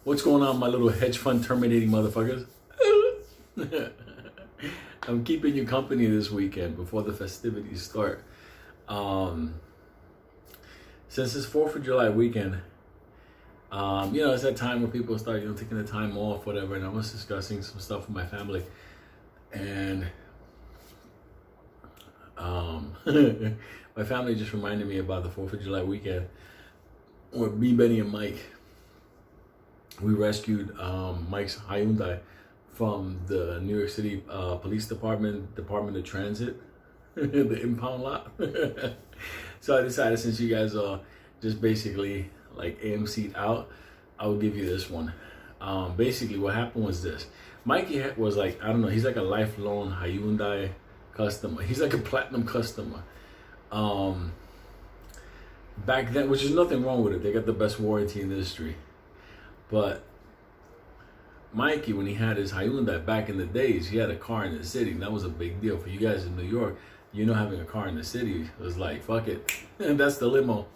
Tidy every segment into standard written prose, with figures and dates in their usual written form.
What's going on, my little hedge fund terminating motherfuckers? I'm keeping you company this weekend before the festivities start. Since it's 4th of July weekend, it's that time where people start, taking the time off, whatever. And I was discussing some stuff with my family, and my family just reminded me about the 4th of July weekend where me, Benny, and Mike, we rescued Mike's Hyundai from the New York City Police Department of Transit, the impound lot. So I decided, since you guys are just basically like AMC'd out, I will give you this one. Basically, what happened was this. Mikey was like, I don't know, he's like a lifelong Hyundai customer. He's like a platinum customer. Back then, which is nothing wrong with it. They got the best warranty in the industry. But Mikey, when he had his Hyundai back in the days, he had a car in the city, and that was a big deal. For you guys in New York, having a car in the city was like, fuck it. That's the limo.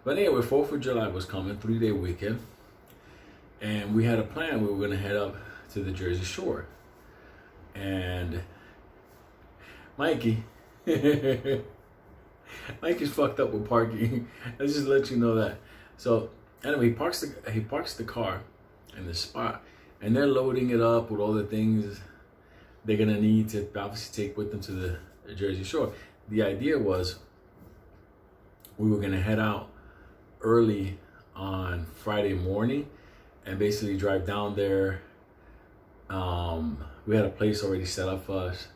But anyway, 4th of July was coming, 3-day weekend. And we had a plan. We were going to head up to the Jersey Shore. And Mikey, Mikey's fucked up with parking. Let's just let you know that. So anyway, he parks the car in the spot, and they're loading it up with all the things they're gonna need to obviously take with them to the Jersey Shore. The idea was we were gonna head out early on Friday morning and basically drive down there. We had a place already set up for us.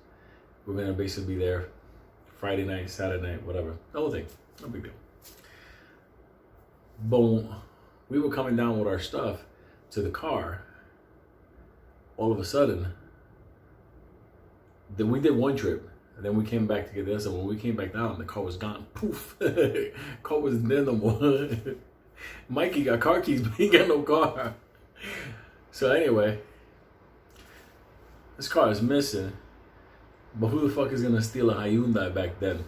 We're gonna basically be there Friday night, Saturday night, whatever. The whole thing, no big deal. Boom. We were coming down with our stuff to the car. All of a sudden, then we did one trip, and then we came back to get this. And when we came back down, the car was gone. Poof. Car wasn't there no more. Mikey got car keys, but he got no car. So anyway, this car is missing. But who the fuck is gonna steal a Hyundai back then?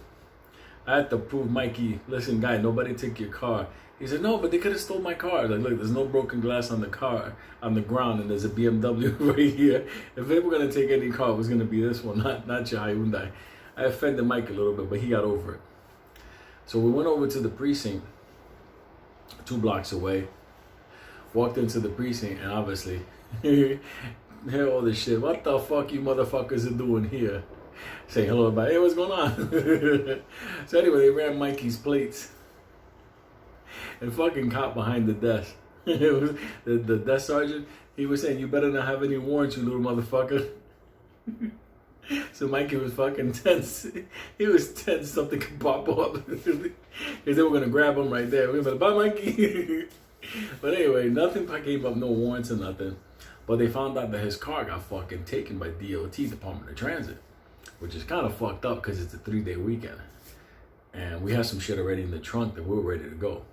I had to prove Mikey, listen, guy, nobody took your car. He said, no, but they could have stole my car. Like, look, there's no broken glass on the car, on the ground, and there's a BMW right here. If they were gonna take any car, it was gonna be this one, not your Hyundai. I offended Mike a little bit, but he got over it. So we went over to the precinct, 2 blocks away, walked into the precinct, and obviously, hear all this shit. What the fuck you motherfuckers are doing here? Saying hello, everybody. Hey, what's going on? So anyway, they ran Mikey's plates. And fucking cop behind the desk. It was the desk sergeant. He was saying, you better not have any warrants, you little motherfucker. So Mikey was fucking tense. He was tense something could pop up. Because they were going to grab him right there. We were like, bye, Mikey. But anyway, nothing came up, no warrants or nothing. But they found out that his car got fucking taken by DOT, Department of Transit. Which is kind of fucked up because it's a 3-day weekend. And we had some shit already in the trunk that we were ready to go.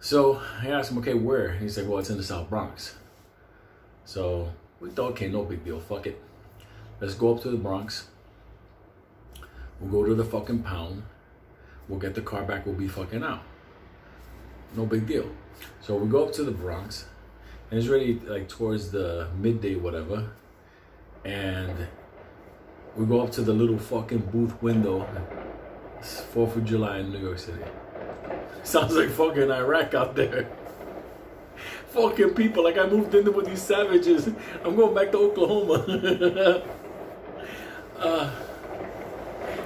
So I asked him, okay, where? He said, well, it's in the South Bronx. So we thought, okay, no big deal, fuck it. Let's go up to the Bronx. We'll go to the fucking pound. We'll get the car back, we'll be fucking out. No big deal. So we go up to the Bronx, and it's really like towards the midday, whatever. And we go up to the little fucking booth window. It's 4th of July in New York City. Sounds like fucking Iraq out there. Fucking people, like I moved in with these savages. I'm going back to Oklahoma.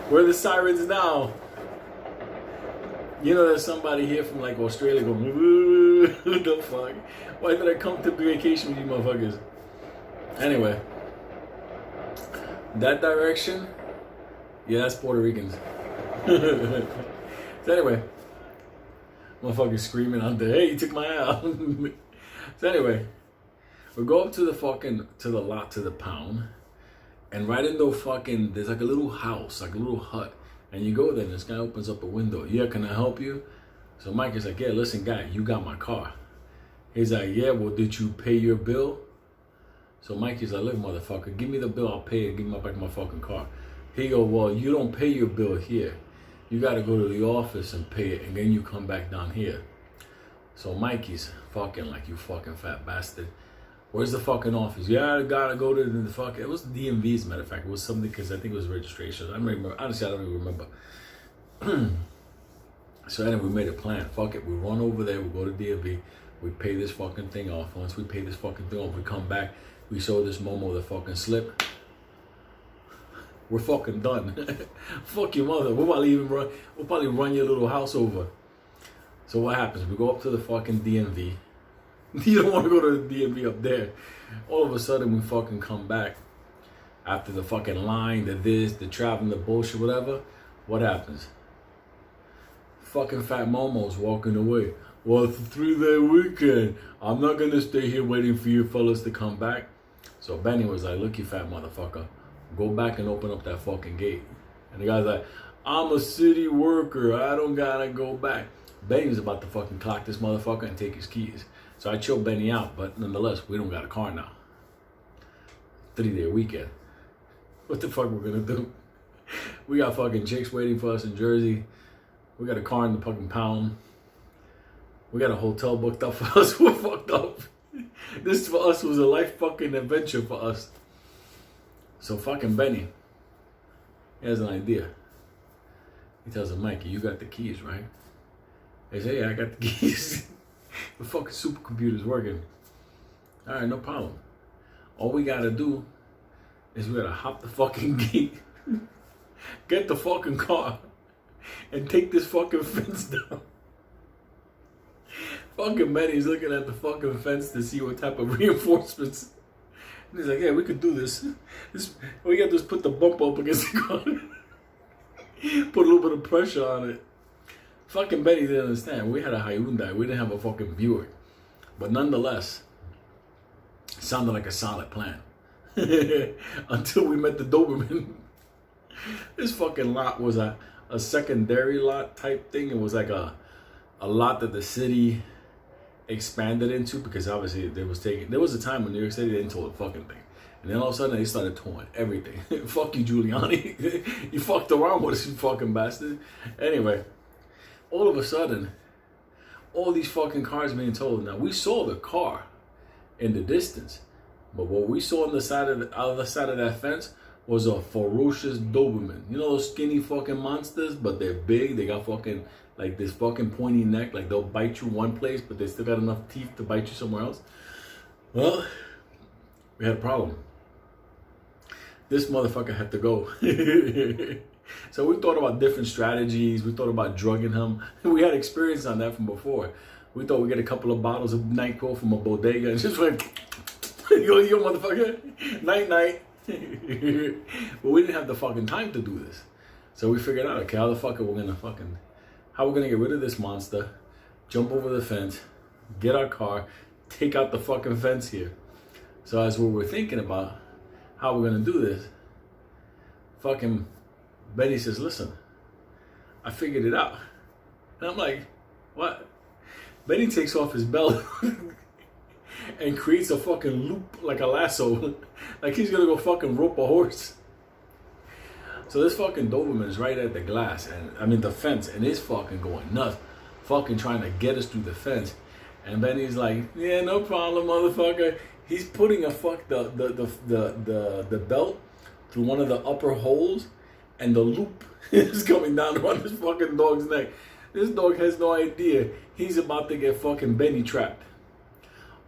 Where are the sirens now? There's somebody here from like Australia going, what the fuck? Why did I come to vacation with you motherfuckers? Anyway, that direction, yeah, that's Puerto Ricans. So anyway, motherfuckers screaming out there, hey, you took my out. So anyway, we go up to the lot, to the pound, and right in the fucking, there's like a little house, like a little hut. And you go there, and this guy opens up a window. Yeah, can I help you? So Mike is like, yeah, listen, guy, you got my car. He's like, yeah, well, did you pay your bill? So Mikey's like, look, motherfucker, give me the bill, I'll pay it, give me back my fucking car. He go, well, you don't pay your bill here. You got to go to the office and pay it, and then you come back down here. So Mikey's fucking like, you fucking fat bastard. Where's the fucking office? Yeah, I gotta go to the fucking, it was the DMV as a matter of fact. It was something, because I think it was registration. I don't remember, honestly, I don't even remember. So anyway, we made a plan. Fuck it, we run over there, we go to DMV, we pay this fucking thing off. Once we pay this fucking thing off, we come back, we show this Momo the fucking slip. We're fucking done. Fuck your mother. We'll probably run your little house over. So what happens? We go up to the fucking DMV. You don't want to go to the DMV up there. All of a sudden, we fucking come back. After the fucking line, the traveling, the bullshit, whatever. What happens? Fucking fat Momo's walking away. Well, it's a 3-day weekend. I'm not going to stay here waiting for you fellas to come back. So Benny was like, look, you fat motherfucker. Go back and open up that fucking gate. And the guy's like, I'm a city worker. I don't gotta go back. Benny was about to fucking clock this motherfucker and take his keys. So I chilled Benny out, but nonetheless, we don't got a car now. 3-day weekend. What the fuck we're gonna do? We got fucking chicks waiting for us in Jersey. We got a car in the fucking pound. We got a hotel booked up for us. We're fucked up. This for us was a life fucking adventure for us. So fucking Benny, he has an idea. He tells him, Mikey, you got the keys, right? He says, yeah, I got the keys. The fucking supercomputer's working. All right, no problem. All we gotta do is we gotta hop the fucking gate, get the fucking car, and take this fucking fence down. Fucking Benny's looking at the fucking fence to see what type of reinforcements. And he's like, yeah, we could do this. All we got to do is put the bump up against the car. Put a little bit of pressure on it. Fucking Benny didn't understand. We had a Hyundai. We didn't have a fucking Buick. But nonetheless, it sounded like a solid plan. Until we met the Doberman. This fucking lot was a secondary lot type thing. It was like a lot that the city expanded into, because obviously there was a time when New York City didn't tow the fucking thing, and then all of a sudden they started towing everything. Fuck you, Giuliani. You fucked around with us, you fucking bastard. Anyway, all of a sudden, all these fucking cars being towed. Now we saw the car in the distance, but what we saw on the other side of that fence was a ferocious Doberman. You know those skinny fucking monsters, but they're big. They got fucking like this fucking pointy neck. Like they'll bite you one place, but they still got enough teeth to bite you somewhere else. Well, we had a problem. This motherfucker had to go. So we thought about different strategies. We thought about drugging him. We had experience on that from before. We thought we'd get a couple of bottles of NyQuil from a bodega and just went, yo, motherfucker, night, night. But we didn't have the fucking time to do this. So we figured out, okay, how we're gonna get rid of this monster, jump over the fence, get our car, take out the fucking fence here. So as we were thinking about how we're gonna do this, fucking Benny says, listen, I figured it out. And I'm like, what? Benny takes off his belt and creates a fucking loop like a lasso. Like he's gonna go fucking rope a horse. So this fucking Doberman is right at the glass, the fence, and it's fucking going nuts. Fucking trying to get us through the fence. And Benny's like, yeah, no problem, motherfucker. He's putting the belt through one of the upper holes, and the loop is coming down around this fucking dog's neck. This dog has no idea he's about to get fucking Benny trapped.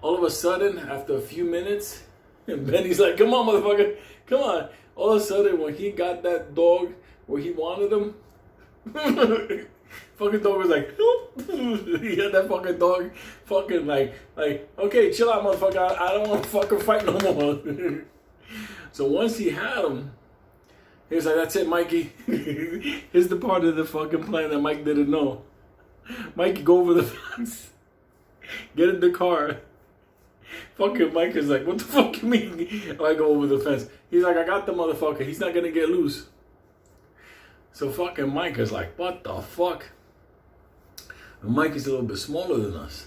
All of a sudden, after a few minutes, and Benny's like, come on, motherfucker, come on. All of a sudden, when he got that dog where he wanted him, fucking dog was like, he had that fucking dog fucking like, okay, chill out, motherfucker. I don't want to fucking fight no more. So once he had him, he was like, that's it, Mikey. Here's the part of the fucking plan that Mike didn't know. Mikey, go over the fence. Get in the car. Fucking Mike is like, what the fuck you mean? I go over the fence. He's like, I got the motherfucker. He's not gonna get loose. So fucking Mike is like, what the fuck? And Mike is a little bit smaller than us.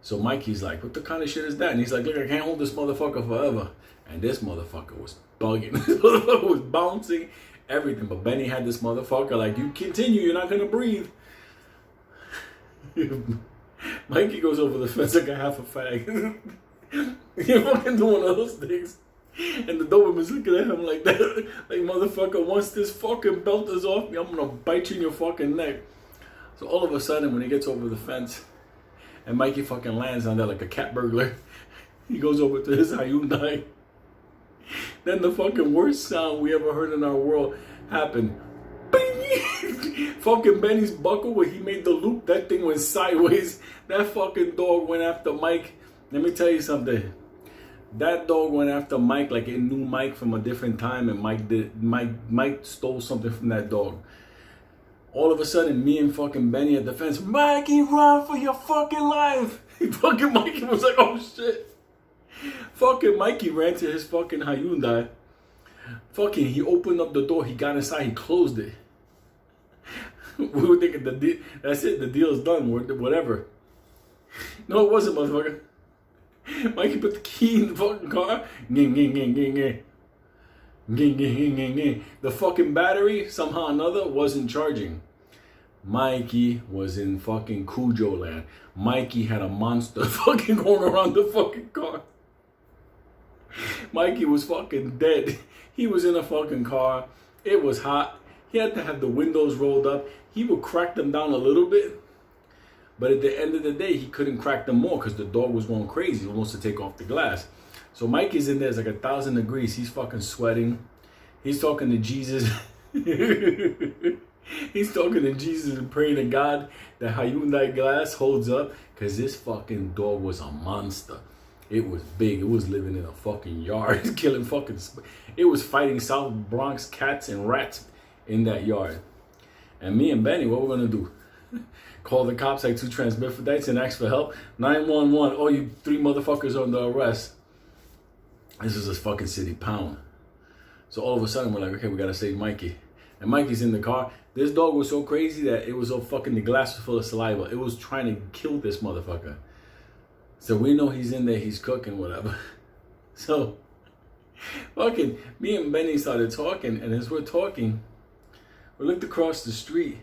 So Mikey's like, what the kind of shit is that? And he's like, look, I can't hold this motherfucker forever. And this motherfucker was bugging. This motherfucker was bouncing, everything. But Benny had this motherfucker like, you continue, you're not gonna breathe. Mikey goes over the fence like a half a fag. You're fucking doing one of those things. And the Doberman's looking at him like that. Like, motherfucker, once this fucking belt is off me, I'm gonna bite you in your fucking neck. So all of a sudden, when he gets over the fence, and Mikey fucking lands on there like a cat burglar, he goes over to his Hyundai. Then the fucking worst sound we ever heard in our world happened. Bing! Fucking Benny's buckle where he made the loop, that thing went sideways. That fucking dog went after Mike. Let me tell you something. That dog went after Mike like it knew Mike from a different time, and Mike stole something from that dog. All of a sudden, me and fucking Benny at the fence, Mikey, run for your fucking life. Fucking Mikey was like, oh shit. Fucking Mikey ran to his fucking Hyundai. Fucking, he opened up the door, he got inside, he closed it. We were thinking, that's it, the deal's done, whatever. No, it wasn't, motherfucker. Mikey put the key in the fucking car. Ging, ging, ging, ging, ging. Ging, ging, ging, ging, ging. The fucking battery, somehow or another, wasn't charging. Mikey was in fucking Cujo land. Mikey had a monster fucking going around the fucking car. Mikey was fucking dead. He was in a fucking car. It was hot. He had to have the windows rolled up. He would crack them down a little bit. But at the end of the day, he couldn't crack them more because the dog was going crazy. He wants to take off the glass. So Mikey's in there. It's like 1,000 degrees. He's fucking sweating. He's talking to Jesus. He's talking to Jesus and praying to God that Hyundai glass holds up, because this fucking dog was a monster. It was big. It was living in a fucking yard, killing fucking... It was fighting South Bronx cats and rats in that yard. And me and Benny, what we're going to do? Call the cops like 2 transmiferites and ask for help. 911. Oh, you 3 motherfuckers are under arrest. This is a fucking city pound. So all of a sudden, we're like, okay, we got to save Mikey. And Mikey's in the car. This dog was so crazy that it was so fucking... The glass was full of saliva. It was trying to kill this motherfucker. So we know he's in there. He's cooking, whatever. So, fucking, me and Benny started talking. And as we're talking, we looked across the street.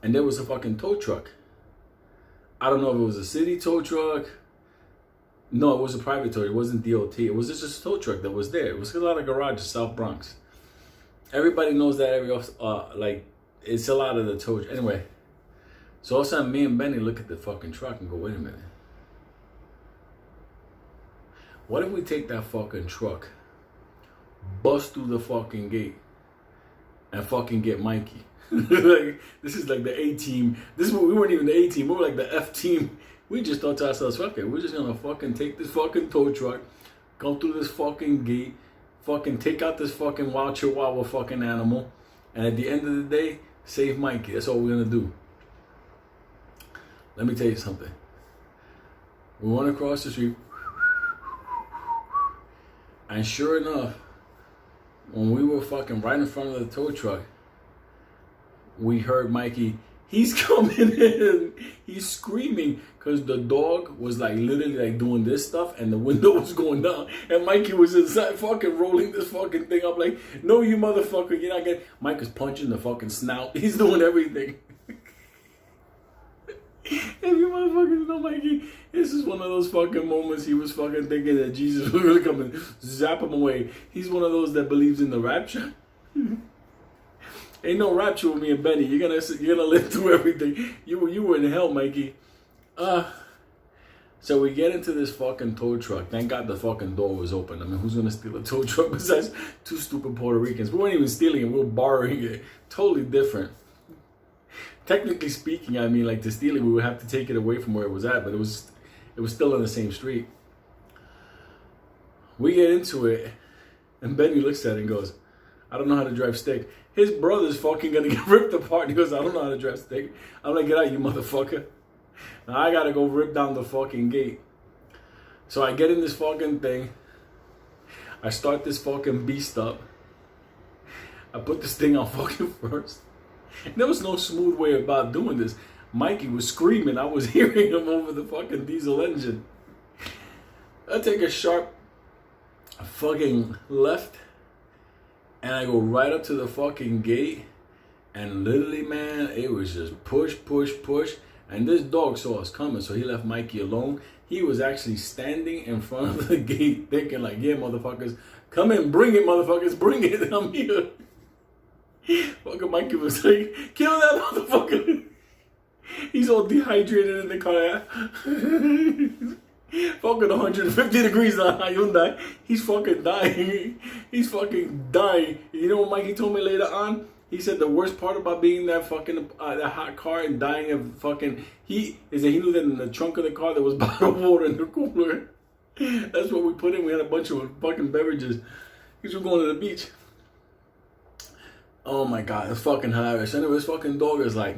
And there was a fucking tow truck. I don't know if it was a city tow truck. No, it was a private tow. It wasn't DOT. It was just a tow truck that was there. It was a lot of garages, South Bronx. Everybody knows that area. Like, it's a lot of the tow. Anyway, so all of a sudden, me and Benny look at the fucking truck and go, wait a minute. What if we take that fucking truck, bust through the fucking gate, and fucking get Mikey? Like, this is like the A team. We weren't even the A team. We were like the F team. We just thought to ourselves, fuck it, we're just gonna fucking take this fucking tow truck, go through this fucking gate, fucking take out this fucking wild chihuahua fucking animal, and at the end of the day, save Mikey. That's all we're gonna do. Let me tell you something. We went across the street, and sure enough, when we were fucking right in front of the tow truck, we heard Mikey, he's coming in. He's screaming because the dog was like literally like doing this stuff and the window was going down. And Mikey was inside fucking rolling this fucking thing up like, no, you motherfucker, you're not getting... Mike was punching the fucking snout. He's doing everything. If you motherfuckers know Mikey, this is one of those fucking moments he was fucking thinking that Jesus was going to come and zap him away. He's one of those that believes in the rapture. Ain't no rapture with me and Benny. You're gonna live through everything. You were in hell, Mikey. So we get into this fucking tow truck. Thank God the fucking door was open. I mean, who's gonna steal a tow truck besides 2 stupid Puerto Ricans? We weren't even stealing it. We were borrowing it. Totally different. Technically speaking, I mean, like to steal it, we would have to take it away from where it was at, but it was still on the same street. We get into it, and Benny looks at it and goes, I don't know how to drive stick. His brother's fucking gonna get ripped apart. He goes, I don't know how to drive stick. I'm like, get out, you motherfucker. Now I gotta go rip down the fucking gate. So I get in this fucking thing. I start this fucking beast up. I put this thing on fucking first. And there was no smooth way about doing this. Mikey was screaming. I was hearing him over the fucking diesel engine. I take a sharp fucking left. And I go right up to the fucking gate. And literally, man, it was just push, push, push. And this dog saw us coming, so he left Mikey alone. He was actually standing in front of the gate thinking like, yeah, motherfuckers, come in, bring it, motherfuckers, bring it, I'm here. Fucking Mikey was like, kill that motherfucker. He's all dehydrated in the car. Fucking 150 degrees on Hyundai. He's fucking dying. He's fucking dying. You know what Mikey told me later on? He said the worst part about being in that fucking that hot car and dying of fucking heat is that he knew that in the trunk of the car there was bottled water in the cooler. That's what we put in. We had a bunch of fucking beverages because we're going to the beach. Oh my god, it's fucking hilarious. Anyway, this fucking dog is like,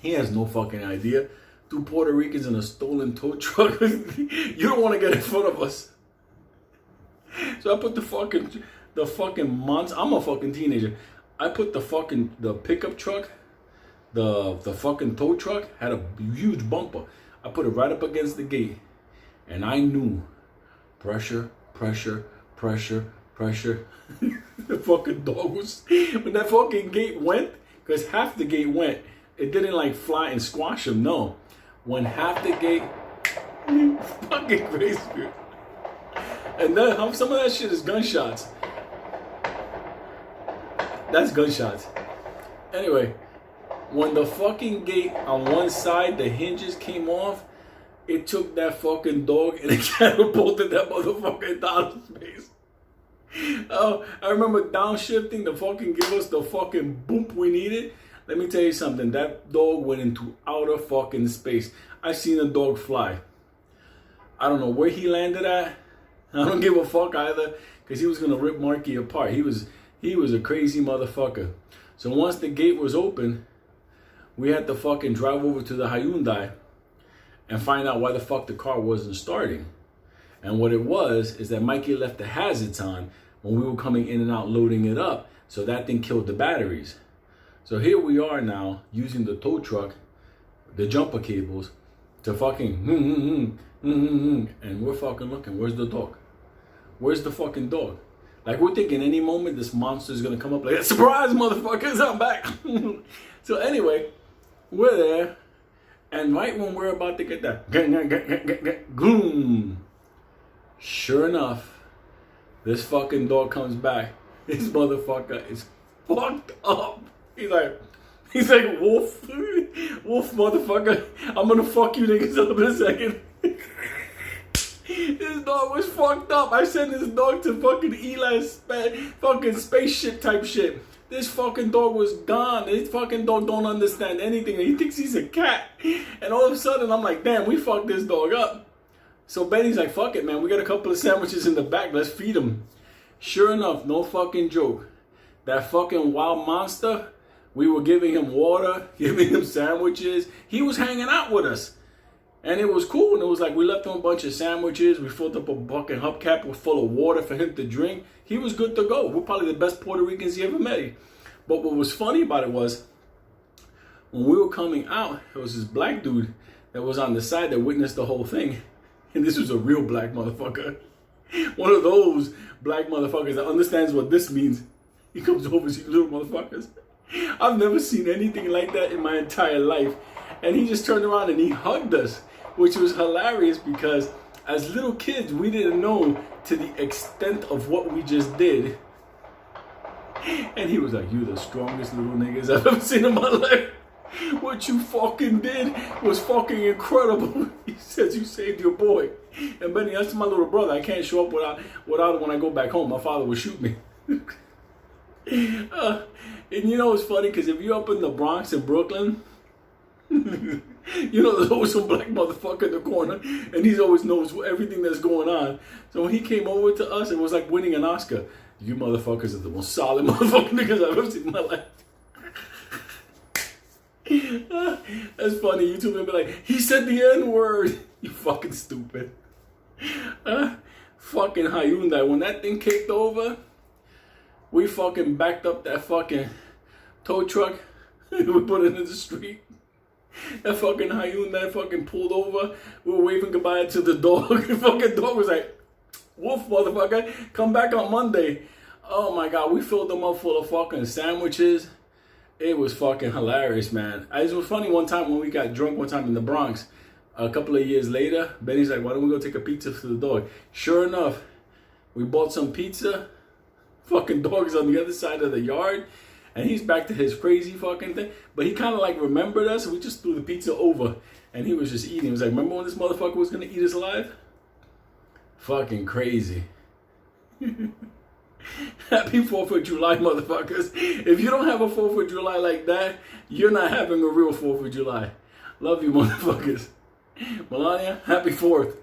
he has no fucking idea. Two Puerto Ricans in a stolen tow truck. You don't want to get in front of us. So I put the fucking monster. I'm a fucking teenager. I put the pickup truck, the fucking tow truck had a huge bumper. I put it right up against the gate, and I knew pressure. The fucking dog was, when that fucking gate went, because half the gate went, it didn't like fly and squash him. No, when half the gate, fucking crazy. And then some of that shit is gunshots. That's gunshots. Anyway, when the fucking gate on one side, the hinges came off, it took that fucking dog and it catapulted that motherfucker into outer space. Oh, I remember downshifting to fucking give us the fucking boop we needed. Let me tell you something. That dog went into outer fucking space. I seen a dog fly. I don't know where he landed at. I don't give a fuck either, because he was gonna rip Marky apart. He was a crazy motherfucker. So once the gate was open, we had to fucking drive over to the Hyundai and find out why the fuck the car wasn't starting. And what it was is that Mikey left the hazards on when we were coming in and out loading it up. So that thing killed the batteries. So here we are now using the tow truck, the jumper cables, to fucking and we're fucking looking. Where's the dog? Where's the fucking dog? Like, we're thinking any moment this monster is gonna come up like, surprise, motherfuckers, I'm back. So anyway, we're there, and right when we're about to get that, boom. Sure enough, this fucking dog comes back. This motherfucker is fucked up. He's like, wolf, motherfucker. I'm gonna fuck you niggas up in a second. This dog was fucked up. I sent this dog to fucking Eli's fucking spaceship type shit. This fucking dog was gone. This fucking dog don't understand anything. He thinks he's a cat. And all of a sudden, I'm like, damn, we fucked this dog up. So Benny's like, fuck it, man. We got a couple of sandwiches in the back. Let's feed him. Sure enough, no fucking joke. That fucking wild monster, we were giving him water, giving him sandwiches. He was hanging out with us. And it was cool. And it was like, we left him a bunch of sandwiches. We filled up a fucking hubcap full of water for him to drink. He was good to go. We're probably the best Puerto Ricans he ever met. But what was funny about it was, when we were coming out, there was this black dude that was on the side that witnessed the whole thing. And this was a real black motherfucker. One of those black motherfuckers that understands what this means. He comes over, see little motherfuckers. I've never seen anything like that in my entire life. And he just turned around and he hugged us, which was hilarious because as little kids, we didn't know to the extent of what we just did. And he was like, you the strongest little niggas I've ever seen in my life. What you fucking did was fucking incredible. He says you saved your boy. And Benny, that's my little brother. I can't show up without him when I go back home. My father will shoot me. And you know it's funny because if you're up in the Bronx in Brooklyn, you know there's always some black motherfucker in the corner and he always knows everything that's going on. So when he came over to us, it was like winning an Oscar. You motherfuckers are the most solid motherfucking niggas I've ever seen in my life. That's funny. You two will be like, he said the N-word. You fucking stupid. Fucking Hyundai. When that thing kicked over, we fucking backed up that fucking tow truck. We put it in the street. That fucking Hyundai fucking pulled over. We were waving goodbye to the dog. The fucking dog was like, woof, motherfucker. Come back on Monday. Oh my God. We filled them up full of fucking sandwiches. It was fucking hilarious, man. It was funny one time when we got drunk one time in the Bronx. A couple of years later, Benny's like, why don't we go take a pizza for the dog? Sure enough, we bought some pizza. Fucking dog's on the other side of the yard. And he's back to his crazy fucking thing. But he kind of like remembered us. We just threw the pizza over. And he was just eating. He was like, remember when this motherfucker was going to eat us alive? Fucking crazy. Happy 4th of July, motherfuckers. If you don't have a 4th of July like that, you're not having a real 4th of July. Love you, motherfuckers. Melania, happy 4th.